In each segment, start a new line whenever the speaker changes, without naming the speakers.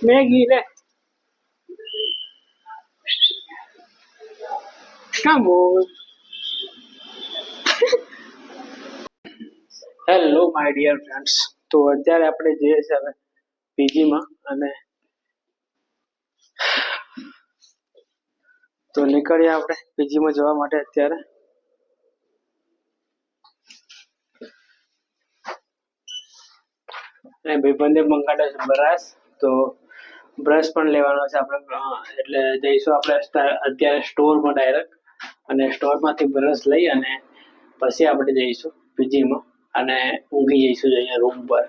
Maggi ले come on. Hello my dear friends, તો અત્યારે આપણે જઈએ છીએ હવે પીજીમાં અને તો નીકળીએ આપણે પીજીમાં જવા માટે અત્યારે. અને ભાઈબંધે મંગાવ્યો છે બ્રશ, તો બ્રશ પણ લેવાનો છે આપણે. એટલે જઈશું આપણે અત્યારે સ્ટોરમાં ડાયરેક્ટ, અને સ્ટોરમાંથી બ્રશ લઈ અને પછી આપણે જઈશું પીજીમાં અને ઊંઘી જઈશું અહીંયા રૂમ પર,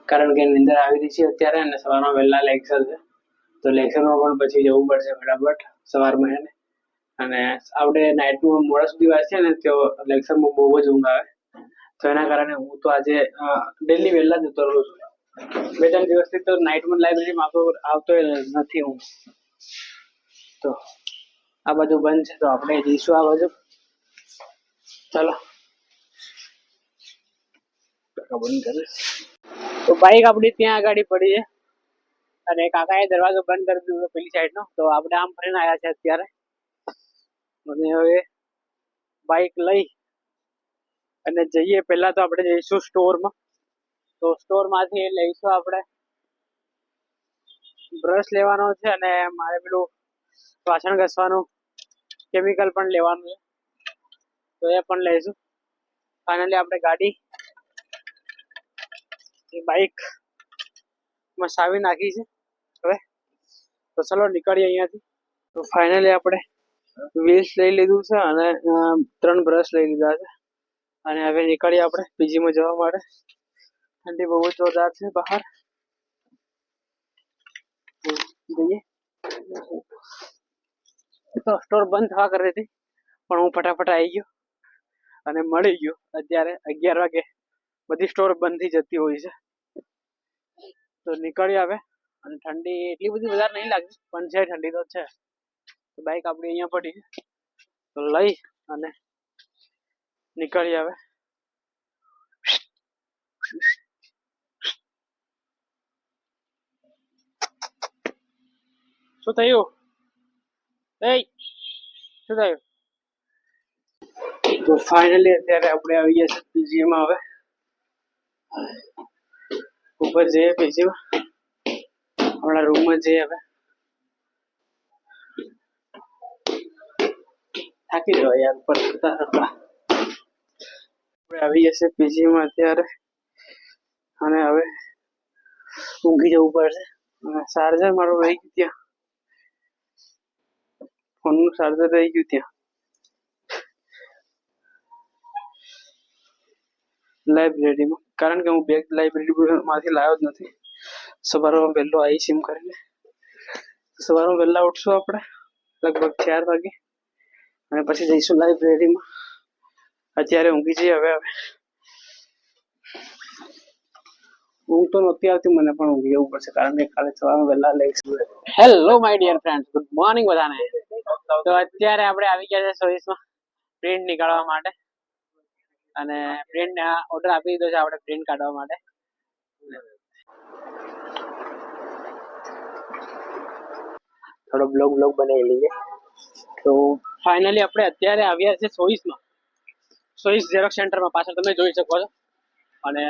કારણ કે નીંદર આવી રહી છે અત્યારે અને સવારમાં વહેલા લેક્ચર છે, તો લેક્ચરમાં પણ પછી જવું પડશે ફટાફટ સવારમાં છે ને. અને આપણે નાઇટમાં મોડા સુધી વાંચીએ ને તો લેક્ચરમાં બહુ જ ઊંઘ આવે, તો એના કારણે હું તો આજે ડેલી વહેલા જતો રહું છું. 2-3 દિવસથી તો નાઇટમાં લાઇબ્રેરીમાં આવતો નથી હું. તો આ બધું બંધ છે, તો આપણે જઈશું આ બાજુ. ચાલો બંધ કરે. તો બાઈક આપણી ત્યાં આગળ પડી છે અને કાકાએ દરવાજો બંધ કરી દીધો પેલી સાઈડનો, તો આપણે આમ ફરીને આવ્યા છે અત્યારે. અને હવે બાઈક લઈ અને જઈએ. પહેલા તો આપણે જઈશું સ્ટોરમાં, તો સ્ટોરમાંથી લઈશું આપણે બ્રશ લેવાનો છે અને મારે પેલું વાસણ ઘસવાનું કેમિકલ પણ લેવાનું છે, તો એ પણ લઈશું. ફાઇનલી આપણે ગાડી બાઈક મસાવી નાખી છે હવે. તો ચલો નીકળીએ અહીંયાથી. તો ફાઇનલી આપણે વ્હીલ્સ લઈ લીધું છે અને 3 બ્રશ લઈ લીધા છે, અને હવે નીકળીએ આપણે પીજીમાં જવા માટે. ઠંડી બહુ જોરદાર છે બહાર. જઈએ તો સ્ટોર બંધ થવા કરી હતી, પણ હું ફટાફટ આવી ગયો અને મળી ગયો. અત્યારે 11 વાગે બધી સ્ટોર બંધ થઈ જતી હોય છે, તો નીકળી આવે. અને ઠંડી એટલી બધી વધારે નહીં લાગતી, પણ છે ઠંડી તો છે. તો બાઈક આપણી અહીંયા પડી, તો લઈ અને નીકળી આવે. શું થયું? શું થયું? તો ફાઇનલી અત્યારે આપણે આવી ગયા છે પીજીમાં. હવે ઉપર જઈએ પીજીમાં, આપણા રૂમમાં જઈએ. હવે થાકી જવાય યાર ઉપર કરતા કરતા. આપણે આવી ગયા છે પીજીમાં અત્યારે, અને હવે ઊંઘી જવું પડશે. ચાર્જર મારું રહી ગયું ત્યાં, ફોનનું ચાર્જર રહી ગયું ત્યાં લાઇબ્રેરીમાં, કારણ કે હું બેગ લાઇબ્રેરીમાંથી લાવ્યો જ નથી. સવારમાં વહેલો આવી સિમ કરીને. સવારમાં વહેલા ઉઠશું આપણે લગભગ 4 વાગે, અને પછી જઈશું લાઇબ્રેરીમાં. અત્યારે ઊંઘી જઈએ. હવે ઊંઘ તો નથી આવતી મને, પણ ઊંઘી જવું પડશે, કારણ કે કાલે સવારમાં વહેલા લઈશું. Hello my dear friends, good morning બધાને. તો અત્યારે આપણે આવી ગયા છે સર્વિસમાં પ્રિન્ટ નીકાળવા માટે, અને પ્રિન્ટ ઓર્ડર આપી દીધો છે આપણે પ્રિન્ટ કાઢવા માટે. થોડો બ્લોગ બનાવી લઈએ. તો ફાઇનલી આપણે અત્યારે આવ્યા છે સોઈસમાં, સોઈસ ઝેરોક્સ સેન્ટરમાં. પાછળ તમે જોઈ શકો છો. અને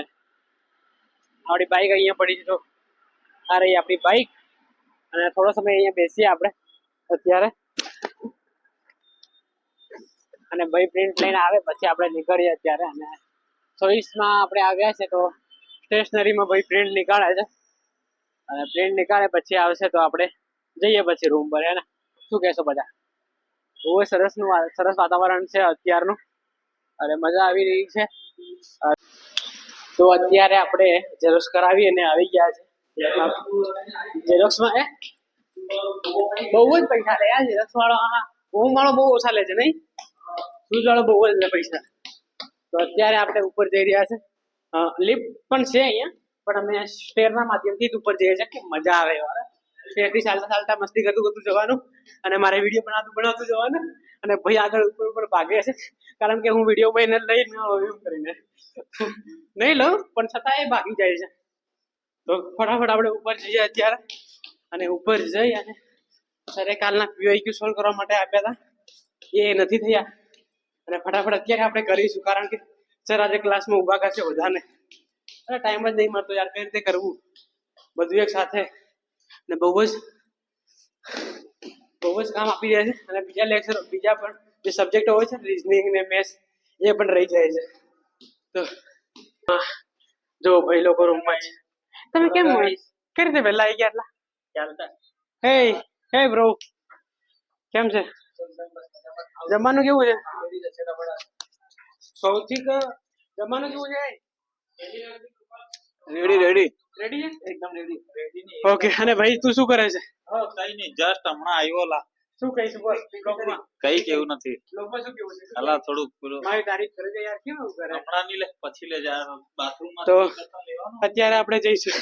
આપણી બાઈક અહીંયા પડી છે, તો આ રહી આપણી બાઈક. અને થોડો સમય અહીંયા બેસીએ આપણે અત્યારે, અને ભાઈ પ્રિન્ટ લઈને આવે પછી આપણે નીકળીએ અત્યારે. અને ચોઈસમાં આપણે આવ્યા છે, તો સ્ટેશનરીમાં ભાઈ પ્રિન્ટ નીકાળે છે, અને પ્રિન્ટ નીકાળે પછી આવશે તો આપણે જઈએ પછી રૂમ પર. એને શું કહેશો બધા? બહુ સરસ વાતાવરણ છે અત્યારનું, અને મજા આવી રહી છે. તો અત્યારે આપણે ઝેરોક્સ કરાવી અને આવી ગયા છે ઝેરોક્સમાં. બહુ જ પૈસા લે યાર ઝેરોક્સ વાળો. હોમ વાળો બહુ ઓછા લે છે નહીં, શૂઝ વાળો બહુ જ લે પૈસા. તો અત્યારે આપણે ઉપર જઈ રહ્યા છે. લિફ્ટ પણ છે અહીંયા, પણ અમે સ્ટેરના માધ્યમથી જ ઉપર જઈએ છીએ કે મજા આવે. સ્ટેરથી ચાલતા ચાલતા મસ્તી કરતું જવાનું, અને મારે વિડીયો બનાવતું જવાનું, અને ભાઈ આગળ ઉપર ભાગે છે, કારણ કે હું વિડીયોમાં એને લઈને એમ કરીને નહીં લઉં, પણ છતાં એ ભાગી જાય છે. તો ફટાફટ આપણે ઉપર જઈએ અત્યારે, અને ઉપર જઈ અને સરે કાલના PYQ સોલ્વ કરવા માટે આપ્યા હતા, એ નથી થયા. અને ફટાફટ અત્યારે આપણે કરીશું, કારણ કે સર આજે ક્લાસમાં ઊભા કરશે બધાને, અરે ટાઈમ જ નહીં મળતો યાર, કઈ રીતે કરવું બધું એક સાથે. અને બહુ જ કામ આપી રહ્યા છે. અને બીજા લેક્ચર, બીજા પણ જે સબ્જેક્ટો હોય છે, રીઝનિંગ ને મેથ્સ, એ પણ રહી જાય છે. તો જો ભાઈ લોકો રૂમમાં છે. તમે કેમ કઈ રીતે વહેલા આવી ગયા એટલા? હે બ્રો, કેમ છે? જમવાનું કેવું છે? સૌથી જમવાનું કેવું છે? રેડી છે, એકદમ રેડી. ઓકે. અને ભાઈ તું શું કરે છે?
કઈ નહીં, જસ્ટ હમણાં આવ્યો લા.
શું કહીશું બોલ?
કઈ કેવું નથી,
લોકમાં શું કેવું છે?
હલા થોડુંક પેલું
મારી તારીફ કરી દે યાર, કેમ એવું કરે?
હમણાં નહીં લે, પછી લે જા બાથરૂમમાં.
તો અત્યારે આપણે જઈશું.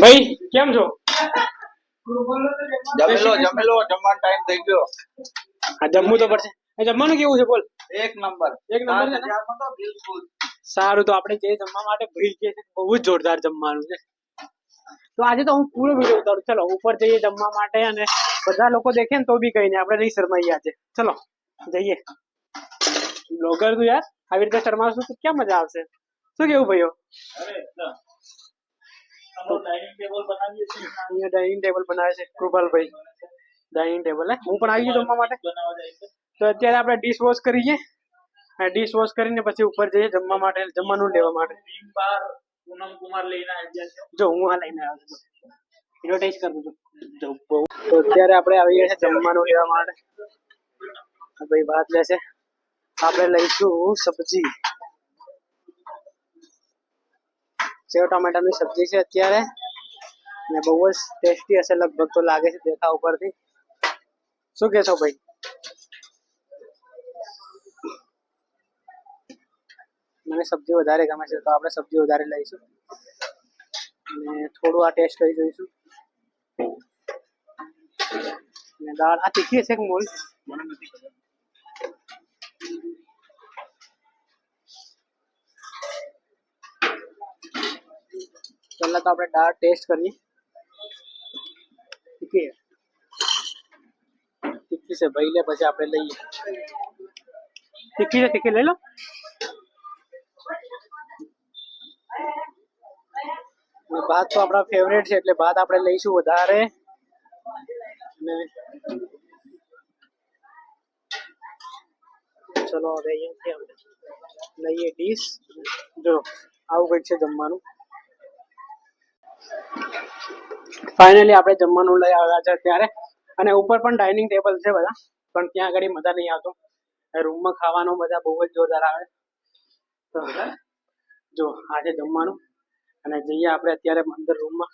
ભાઈ કેમ છો?
જમેલો જમવાનો ટાઈમ થઈ ગયો.
હા, જમવું તો પડશે. જમવાનું કેવું છે બોલ?
એક નંબર
છે ને?
બિલકુલ.
સારું, તો આપણે જે જમવા માટે ભાઈ કે છે બહુ જ જોરદાર જમવાનું છે. તો આજે તો હું પૂરો વિડીયો ઉતારું. ચલો ઉપર જઈએ જમવા માટે, અને બધા લોકો દેખે ને તો બી કઈ નહીં, આપણે નહીં શરમાઈએ આજે. ચલો જઈએ. બ્લોગર તું યાર, આવી રીતે શરમાશું તો ક્યાં મજા આવશે? શું કેવું ભાઈઓ? અહીંયા ડાઇનિંગ ટેબલ બનાવે છે કૃપાલભાઈ, ડાઇનિંગ ટેબલ. હું પણ આવી ગયો જમવા માટે. તો અત્યારે આપણે ડીશ વોશ કરીએ, અને ડીશ વોશ કરીને પછી ઉપર જઈએ જમવા માટે, જમવાનું લેવા માટે.
પૂનમ કુમાર લઈને આવ્યા છે.
જો હું આ લઈને આવ્યો છું, એડવર્ટાઈઝ કરું છું. તો અત્યારે આપણે આવી ગયા છે જમવાનું લેવા માટે. ભાઈ ભાત લેશે, આપણે લઈશું સબ્જી. સેવ ટમેટાની સબ્જી છે અત્યારે, ને બહુ જ ટેસ્ટી હશે લગભગ, તો લાગે છે દેખાવ ઉપરથી. શું કહેશો ભાઈ? મને સબ્જી વધારે ગમે છે, તો આપણે સબ્જી વધારે લઈશું, અને થોડું આ ટેસ્ટ કરી જોઈશું. અને દાળ આ તીખી હશે કે મોલ? મને નથી ખબર. પહેલા તો આપણે દાળ ટેસ્ટ કરીએ. તીખી છે ભાઈ, લે પછી આપણે લઈએ. તીખી છે, તીખી લઈ લો. ભાત તો આપણા ફેવરેટ છે, એટલે ભાત આપણે લઈશું વધારે. ચલો હવે અહીંયાથી આપણે લઈએ ડીશ. જો આવું કંઈક છે જમવાનું. ફાઇનલી આપણે જમવાનું લઈ આવ્યા છે અત્યારે, અને ઉપર પણ ડાઇનિંગ ટેબલ છે બધા, પણ ત્યાં આગળ મજા નહીં આવતો. રૂમમાં ખાવાનો મજા બહુ જ જોરદાર આવે. તો જો આ છે જમવાનું, અને જઈએ આપણે અત્યારે અંદર રૂમમાં.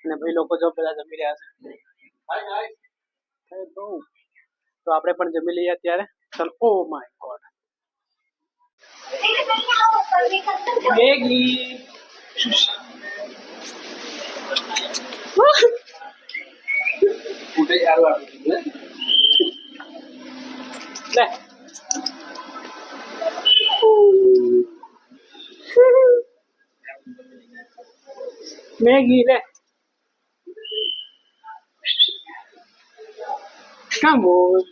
અને ભાઈ લોકો જો બધા જમી રહ્યા છે, તો આપણે પણ જમી લઈએ અત્યારે. ચલો. Oh my God, Maggi. Maggi લે. કામ બોલ.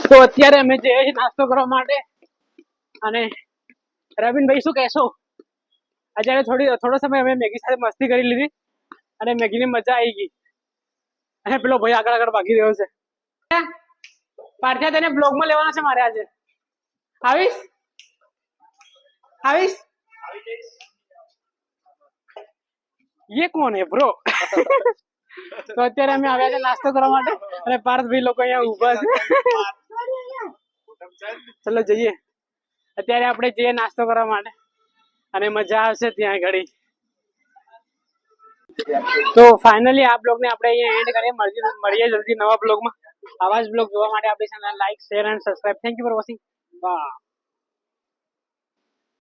તો અત્યારે અમે જઈએ છીએ નાસ્તો કરવા માટે. અને રવિનભાઈ શું કહેશો? અત્યારે થોડો સમય અમે મેગી સાથે મસ્તી કરી લીધી, અને મેગીની મજા આવી ગઈ. અને પેલો ભાઈ આગળ ભાગી રહ્યો છે. પાર્થિયા તને બ્લોગમાં લેવાનો છે મારે આજે. આવીશ? ये कौन है ब्रो? તો અત્યારે અમે આવ્યા છે નાસ્તો કરવા માટે, અને પાર્થભાઈ લોકો અહીંયા ઊભા છે. ચલો જઈએ. અત્યારે આપણે જઈએ નાસ્તો કરવા માટે, અને મજા આવશે ત્યાં ઘડી. તો ફાઇનલી આ બ્લોગને આપણે અહીંયા એન્ડ કરીએ. મળીએ જલ્દી નવા બ્લોગમાં. આવા જ બ્લોગ જોવા માટે આપણી channel like, share and subscribe. Thank you for watching. By.